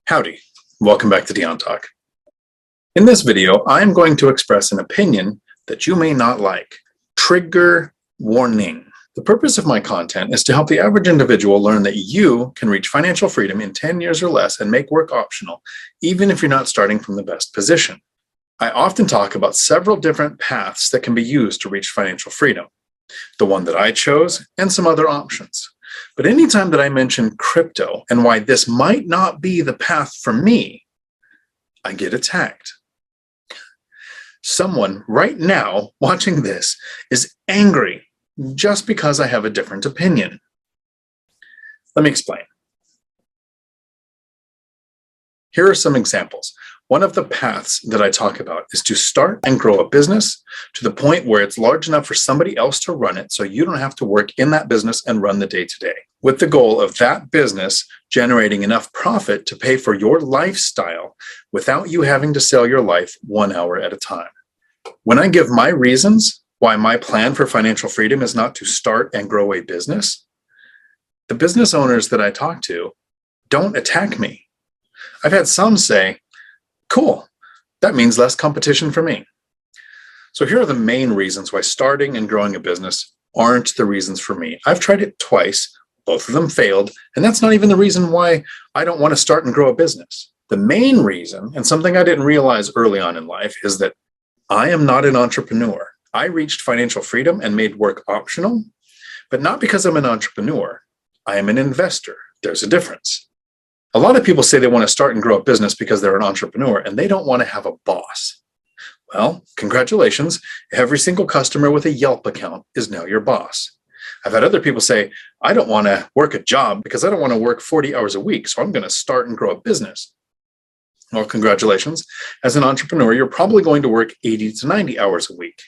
Howdy, welcome back to Dion Talk. In this video, I am going to express an opinion that you may not like. Trigger warning. The purpose of my content is to help the average individual learn that you can reach financial freedom in 10 years or less and make work optional, even if you're not starting from the best position. I often talk about several different paths that can be used to reach financial freedom, the one that I chose and some other options. But anytime that I mention crypto and why this might not be the path for me, I get attacked. Someone right now watching this is angry just because I have a different opinion. Let me explain. Here are some examples. One of the paths that I talk about is to start and grow a business to the point where it's large enough for somebody else to run it so you don't have to work in that business and run the day-to-day, with the goal of that business generating enough profit to pay for your lifestyle without you having to sell your life 1 hour at a time. When I give my reasons why my plan for financial freedom is not to start and grow a business, the business owners that I talk to don't attack me. I've had some say, cool, that means less competition for me. So here are the main reasons why starting and growing a business aren't the reasons for me. I've tried it twice, both of them failed, and that's not even the reason why I don't want to start and grow a business. The main reason, and something I didn't realize early on in life, is that I am not an entrepreneur. I reached financial freedom and made work optional, but not because I'm an entrepreneur. I am an investor. There's a difference. A lot of people say they want to start and grow a business because they're an entrepreneur and they don't want to have a boss. Well, congratulations. Every single customer with a Yelp account is now your boss. I've had other people say, I don't want to work a job because I don't want to work 40 hours a week, so I'm going to start and grow a business. Well, congratulations. As an entrepreneur, you're probably going to work 80 to 90 hours a week.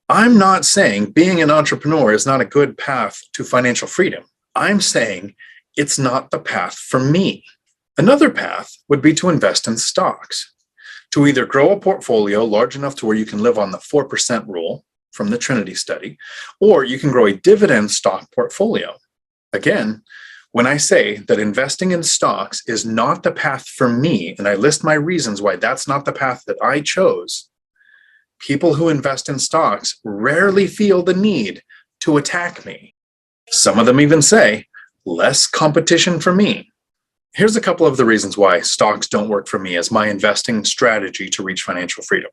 I'm not saying being an entrepreneur is not a good path to financial freedom. I'm saying it's not the path for me. Another path would be to invest in stocks, to either grow a portfolio large enough to where you can live on the 4% rule from the Trinity study, or you can grow a dividend stock portfolio. Again, when I say that investing in stocks is not the path for me, and I list my reasons why that's not the path that I chose, people who invest in stocks rarely feel the need to attack me. Some of them even say, less competition for me. Here's a couple of the reasons why stocks don't work for me as my investing strategy to reach financial freedom.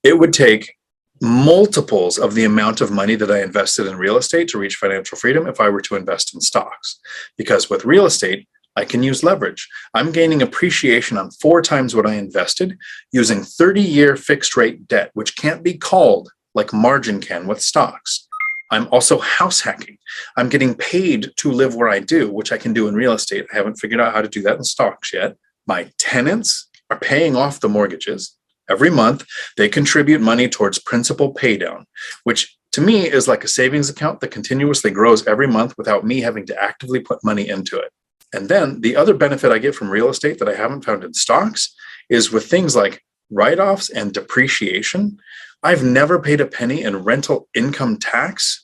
It would take multiples of the amount of money that I invested in real estate to reach financial freedom if I were to invest in stocks. Because with real estate, I can use leverage. I'm gaining appreciation on 4 times what I invested using 30-year fixed rate debt, which can't be called like margin can with stocks. I'm also house hacking. I'm getting paid to live where I do, which I can do in real estate. I haven't figured out how to do that in stocks yet. My tenants are paying off the mortgages. Every month, they contribute money towards principal paydown, which to me is like a savings account that continuously grows every month without me having to actively put money into it. And then the other benefit I get from real estate that I haven't found in stocks is with things like write-offs and depreciation. I've never paid a penny in rental income tax.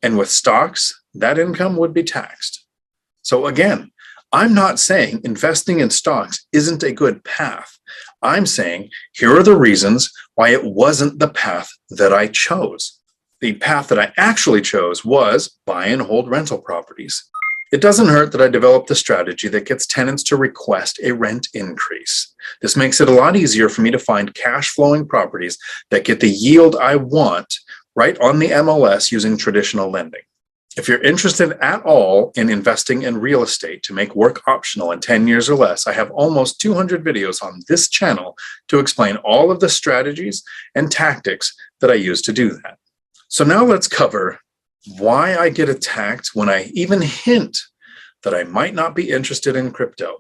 And with stocks, that income would be taxed. So again, I'm not saying investing in stocks isn't a good path. I'm saying here are the reasons why it wasn't the path that I chose. The path that I actually chose was buy and hold rental properties. It doesn't hurt that I developed a strategy that gets tenants to request a rent increase. This makes it a lot easier for me to find cash flowing properties that get the yield I want right on the MLS using traditional lending. If you're interested at all in investing in real estate to make work optional in 10 years or less, I have almost 200 videos on this channel to explain all of the strategies and tactics that I use to do that. So now let's cover why I get attacked when I even hint that I might not be interested in crypto.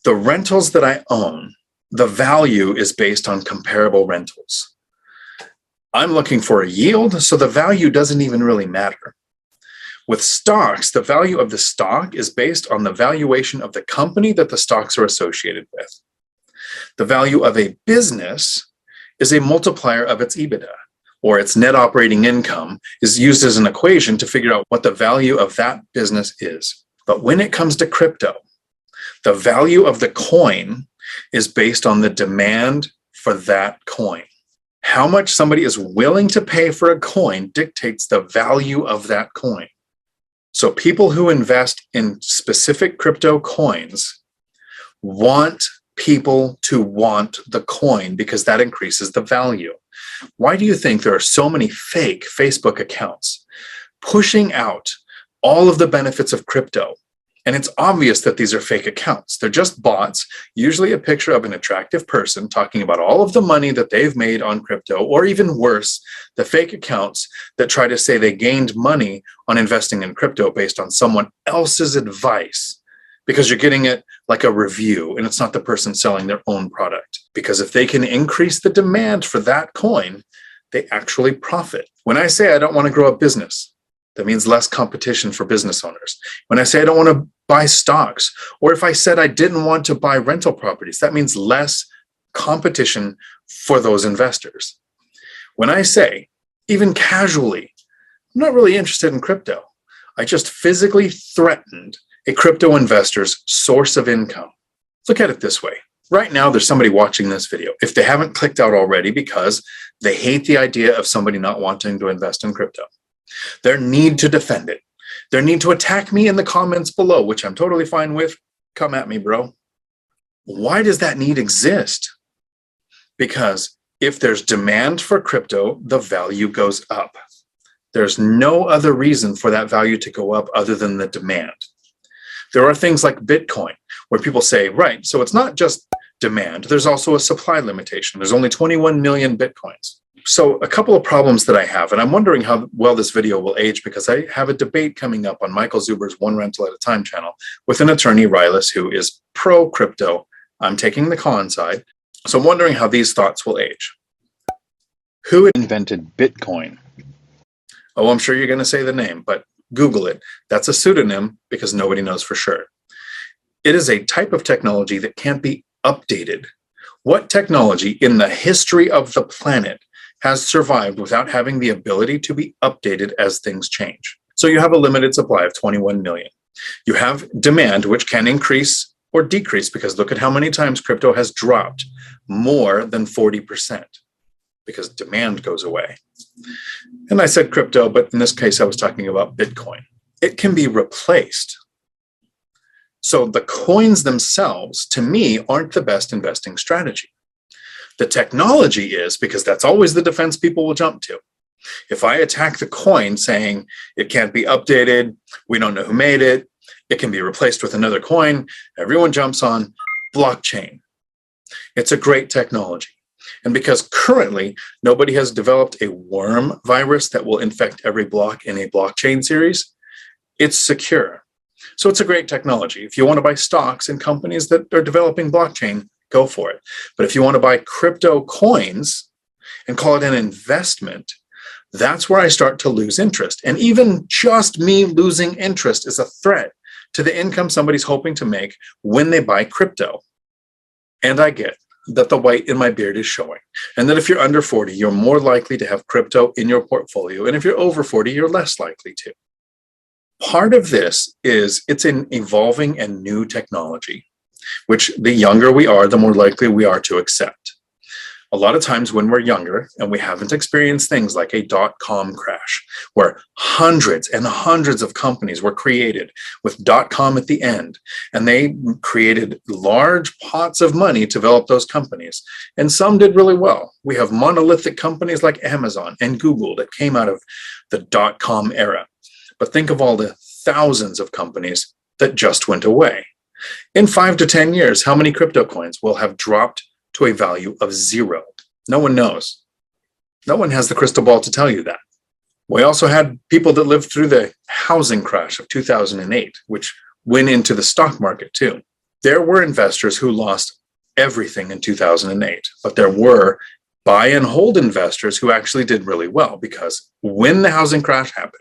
The rentals that I own, the value is based on comparable rentals. I'm looking for a yield, so the value doesn't even really matter. With stocks, the value of the stock is based on the valuation of the company that the stocks are associated with. The value of a business is a multiplier of its EBITDA, or its net operating income is used as an equation to figure out what the value of that business is. But when it comes to crypto, The value of the coin is based on the demand for that coin. How much somebody is willing to pay for a coin dictates the value of that coin. So people who invest in specific crypto coins want people to want the coin because that increases the value. Why do you think there are so many fake Facebook accounts pushing out all of the benefits of crypto? And it's obvious that these are fake accounts. They're just bots, usually a picture of an attractive person talking about all of the money that they've made on crypto, or even worse, the fake accounts that try to say they gained money on investing in crypto based on someone else's advice, because you're getting it like a review and it's not the person selling their own product. Because if they can increase the demand for that coin, they actually profit. When I say I don't want to grow a business, that means less competition for business owners. When I say I don't want to buy stocks, or if I said I didn't want to buy rental properties, that means less competition for those investors. When I say, even casually, I'm not really interested in crypto, I just physically threatened a crypto investor's source of income. Look at it this way. Right now, there's somebody watching this video. If they haven't clicked out already because they hate the idea of somebody not wanting to invest in crypto, their need to defend it, their need to attack me in the comments below, which I'm totally fine with. Come at me, bro. Why does that need exist? Because if there's demand for crypto, the value goes up. There's no other reason for that value to go up other than the demand. There are things like Bitcoin where people say, right, so it's not just demand, there's also a supply limitation. There's only 21 million Bitcoins. So a couple of problems that I have, and I'm wondering how well this video will age because I have a debate coming up on Michael Zuber's One Rental at a Time channel with an attorney, Rylas, who is pro-crypto. I'm taking the con side. So I'm wondering how these thoughts will age. Who invented Bitcoin? Oh, I'm sure you're going to say the name, but Google it. That's a pseudonym because nobody knows for sure. It is a type of technology that can't be updated. What technology in the history of the planet has survived without having the ability to be updated as things change? So you have a limited supply of 21 million. You have demand, which can increase or decrease because look at how many times crypto has dropped, more than 40%, because demand goes away. And I said crypto, but in this case, I was talking about Bitcoin. It can be replaced. So the coins themselves, to me, aren't the best investing strategy. The technology is, because that's always the defense people will jump to. If I attack the coin saying it can't be updated, we don't know who made it, it can be replaced with another coin, everyone jumps on blockchain. It's a great technology. And because currently nobody has developed a worm virus that will infect every block in a blockchain series, it's secure. So it's a great technology. If you want to buy stocks in companies that are developing blockchain, go for it. But if you want to buy crypto coins and call it an investment, that's where I start to lose interest. And even just me losing interest is a threat to the income somebody's hoping to make when they buy crypto. And I get that the white in my beard is showing, and that if you're under 40, you're more likely to have crypto in your portfolio. And if you're over 40, you're less likely to. Part of this is it's an evolving and new technology, which the younger we are, the more likely we are to accept. A lot of times when we're younger and we haven't experienced things like a dot-com crash, where hundreds and hundreds of companies were created with .com at the end, and they created large pots of money to develop those companies, and some did really well. We have monolithic companies like Amazon and Google that came out of the .com era. But think of all the thousands of companies that just went away. In 5 to 10 years, how many crypto coins will have dropped to a value of 0? No one knows. No one has the crystal ball to tell you that. We also had people that lived through the housing crash of 2008, which went into the stock market too. There were investors who lost everything in 2008, but there were buy and hold investors who actually did really well, because when the housing crash happened,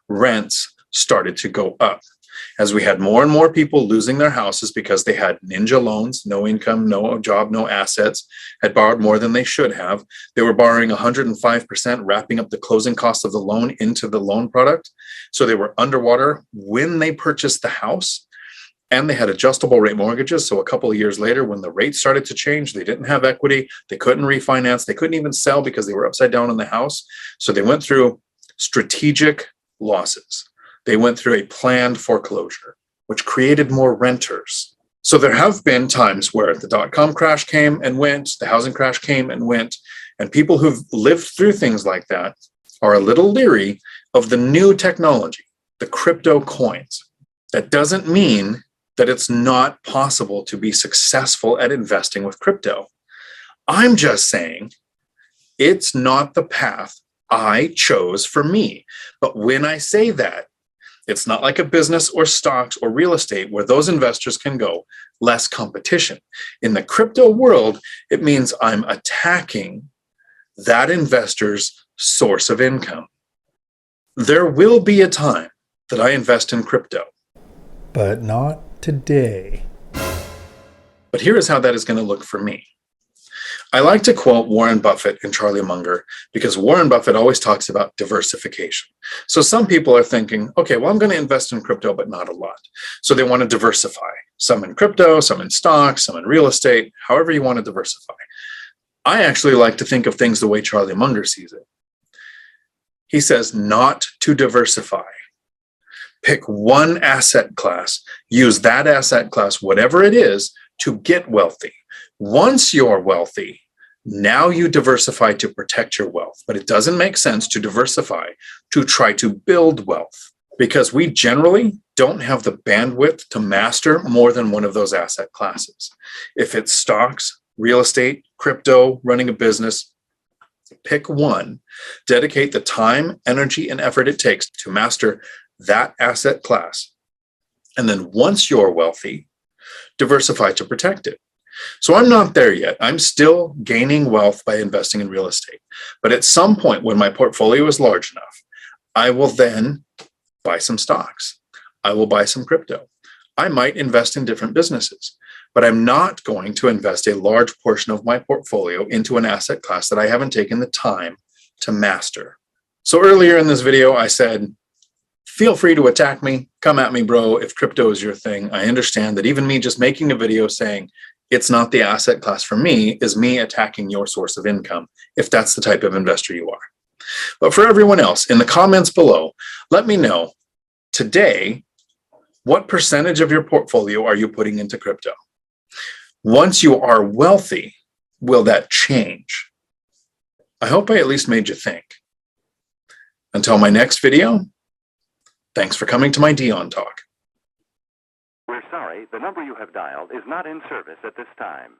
rents started to go up. As we had more and more people losing their houses because they had ninja loans, no income, no job, no assets, had borrowed more than they should have. They were borrowing 105%, wrapping up the closing cost of the loan into the loan product. So they were underwater when they purchased the house. And they had adjustable rate mortgages. So a couple of years later, when the rates started to change, they didn't have equity. They couldn't refinance. They couldn't even sell because they were upside down in the house. So they went through strategic losses. They went through a planned foreclosure, which created more renters. So there have been times where the dot-com crash came and went, the housing crash came and went, and people who've lived through things like that are a little leery of the new technology, the crypto coins. That doesn't mean that it's not possible to be successful at investing with crypto. I'm just saying it's not the path I chose for me. But when I say that, it's not like a business or stocks or real estate where those investors can go, less competition. In the crypto world, it means I'm attacking that investor's source of income. There will be a time that I invest in crypto. But not today. But here is how that is going to look for me. I like to quote Warren Buffett and Charlie Munger because Warren Buffett always talks about diversification. So some people are thinking, okay, well, I'm going to invest in crypto, but not a lot. So they want to diversify, some in crypto, some in stocks, some in real estate, however you want to diversify. I actually like to think of things the way Charlie Munger sees it. He says not to diversify. Pick one asset class, use that asset class, whatever it is, to get wealthy. Once you're wealthy, now you diversify to protect your wealth. But it doesn't make sense to diversify to try to build wealth because we generally don't have the bandwidth to master more than one of those asset classes. If it's stocks, real estate, crypto, running a business, pick one, dedicate the time, energy, and effort it takes to master that asset class. And then once you're wealthy, diversify to protect it. So I'm not there yet. I'm still gaining wealth by investing in real estate. But at some point when my portfolio is large enough, I will then buy some stocks. I will buy some crypto. I might invest in different businesses, but I'm not going to invest a large portion of my portfolio into an asset class that I haven't taken the time to master. So earlier in this video, I said, feel free to attack me. Come at me, bro. If crypto is your thing, I understand that even me just making a video saying it's not the asset class for me is me attacking your source of income, if that's the type of investor you are. But for everyone else, in the comments below, let me know today, what percentage of your portfolio are you putting into crypto? Once you are wealthy, will that change? I hope I at least made you think. Until my next video, thanks for coming to my Dion Talk. We're sorry, the number you have dialed is not in service at this time.